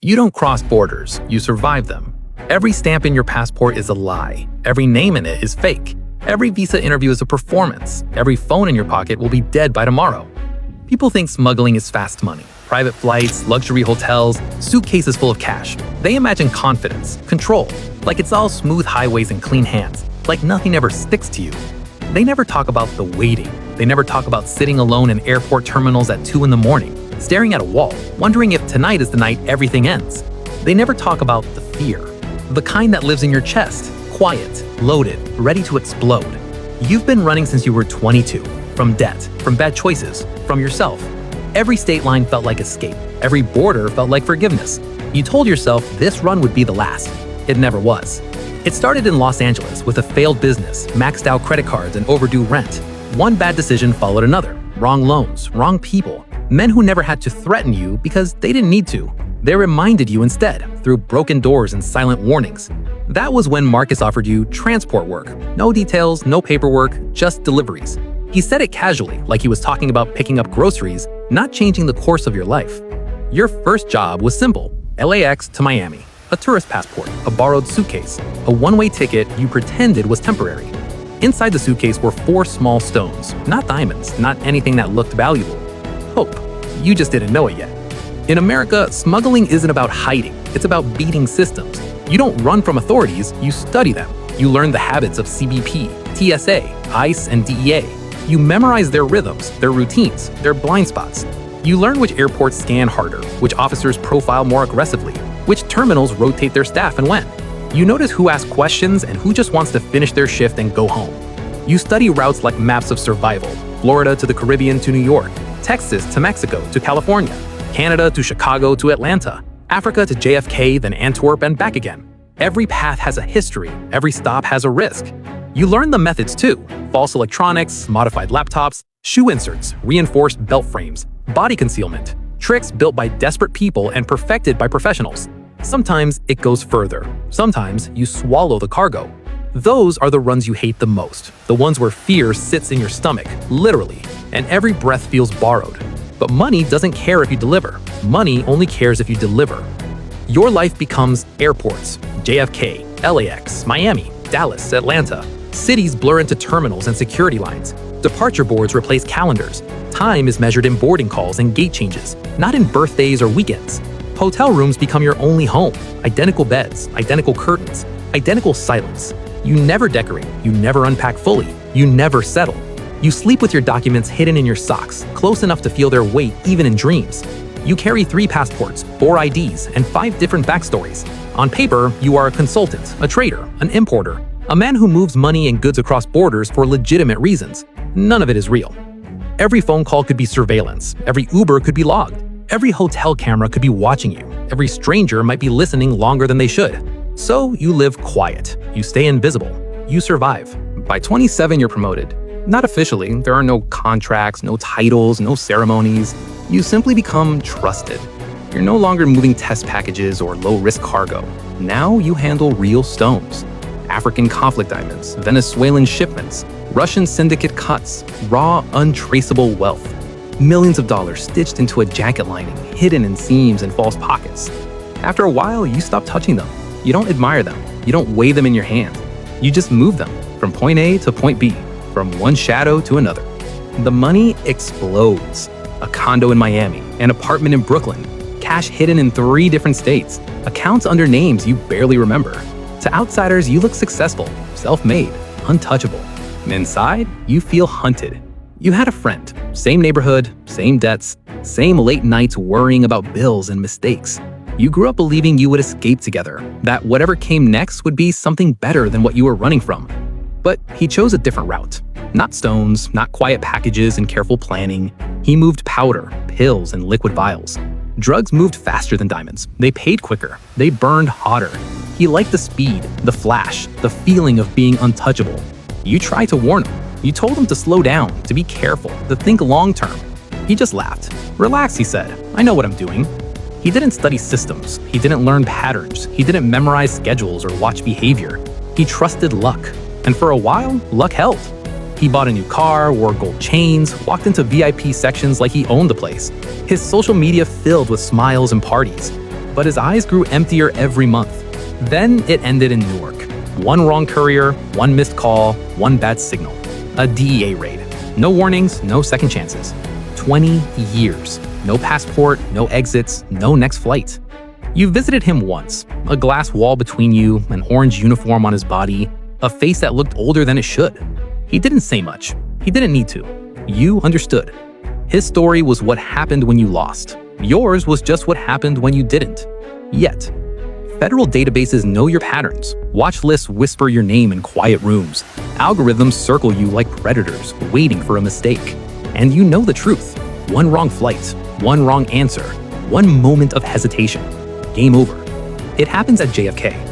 You don't cross borders, you survive them. Every stamp in your passport is a lie. Every name in it is fake. Every visa interview is a performance. Every phone in your pocket will be dead by tomorrow. People think smuggling is fast money. Private flights, luxury hotels, suitcases full of cash. They imagine confidence, control, like it's all smooth highways and clean hands, like nothing ever sticks to you. They never talk about the waiting. They never talk about sitting alone in airport terminals at 2 in the morning, staring at a wall, wondering if tonight is the night everything ends. They never talk about the fear, the kind that lives in your chest, quiet, loaded, ready to explode. You've been running since you were 22, from debt, from bad choices, from yourself. Every state line felt like escape. Every border felt like forgiveness. You told yourself this run would be the last. It never was. It started in Los Angeles with a failed business, maxed out credit cards, and overdue rent. One bad decision followed another. Wrong loans, wrong people. Men who never had to threaten you because they didn't need to. They reminded you instead, through broken doors and silent warnings. That was when Marcus offered you transport work. No details, no paperwork, just deliveries. He said it casually, like he was talking about picking up groceries, not changing the course of your life. Your first job was simple: LAX to Miami. A tourist passport, a borrowed suitcase, a one-way ticket you pretended was temporary. Inside the suitcase were 4 small stones, not diamonds, not anything that looked valuable. Hope. You just didn't know it yet. In America, smuggling isn't about hiding, it's about beating systems. You don't run from authorities, you study them. You learn the habits of CBP, TSA, ICE, and DEA. You memorize their rhythms, their routines, their blind spots. You learn which airports scan harder, which officers profile more aggressively, which terminals rotate their staff and when. You notice who asks questions and who just wants to finish their shift and go home. You study routes like maps of survival: Florida to the Caribbean to New York, Texas to Mexico to California, Canada to Chicago to Atlanta, Africa to JFK, then Antwerp and back again. Every path has a history, every stop has a risk. You learn the methods too: false electronics, modified laptops, shoe inserts, reinforced belt frames, body concealment, tricks built by desperate people and perfected by professionals. Sometimes it goes further. Sometimes you swallow the cargo. Those are the runs you hate the most, the ones where fear sits in your stomach, literally, and every breath feels borrowed. But money doesn't care if you deliver. Money only cares if you deliver. Your life becomes airports: JFK, LAX, Miami, Dallas, Atlanta. Cities blur into terminals and security lines. Departure boards replace calendars. Time is measured in boarding calls and gate changes, not in birthdays or weekends. Hotel rooms become your only home. Identical beds, identical curtains, identical silence. You never decorate, you never unpack fully, you never settle. You sleep with your documents hidden in your socks, close enough to feel their weight even in dreams. You carry 3 passports, 4 IDs, and 5 different backstories. On paper, you are a consultant, a trader, an importer, a man who moves money and goods across borders for legitimate reasons. None of it is real. Every phone call could be surveillance. Every Uber could be logged. Every hotel camera could be watching you. Every stranger might be listening longer than they should. So you live quiet. You stay invisible. You survive. By 27, you're promoted. Not officially. There are no contracts, no titles, no ceremonies. You simply become trusted. You're no longer moving test packages or low-risk cargo. Now you handle real stones. African conflict diamonds, Venezuelan shipments, Russian syndicate cuts, raw, untraceable wealth. Millions of dollars stitched into a jacket lining, hidden in seams and false pockets. After a while, you stop touching them. You don't admire them. You don't weigh them in your hand. You just move them from point A to point B, from one shadow to another. The money explodes. A condo in Miami, an apartment in Brooklyn, cash hidden in 3 different states, accounts under names you barely remember. To outsiders, you look successful, self-made, untouchable. Inside, you feel hunted. You had a friend, same neighborhood, same debts, same late nights worrying about bills and mistakes. You grew up believing you would escape together, that whatever came next would be something better than what you were running from. But he chose a different route. Not stones, not quiet packages and careful planning. He moved powder, pills, and liquid vials. Drugs moved faster than diamonds. They paid quicker. They burned hotter. He liked the speed, the flash, the feeling of being untouchable. You tried to warn him. You told him to slow down, to be careful, to think long-term. He just laughed. Relax, he said. I know what I'm doing. He didn't study systems. He didn't learn patterns. He didn't memorize schedules or watch behavior. He trusted luck. And for a while, luck held. He bought a new car, wore gold chains, walked into VIP sections like he owned the place. His social media filled with smiles and parties. but his eyes grew emptier every month. Then it ended in Newark. One wrong courier, one missed call, one bad signal. A DEA raid. No warnings, no second chances. 20 years. No passport, no exits, no next flight. You visited him once. A glass wall between you, an orange uniform on his body, a face that looked older than it should. He didn't say much. He didn't need to. You understood. His story was what happened when you lost. Yours was just what happened when you didn't. Yet, federal databases know your patterns. Watch lists whisper your name in quiet rooms. Algorithms circle you like predators, waiting for a mistake. And you know the truth. One wrong flight, one wrong answer, one moment of hesitation. Game over. It happens at JFK.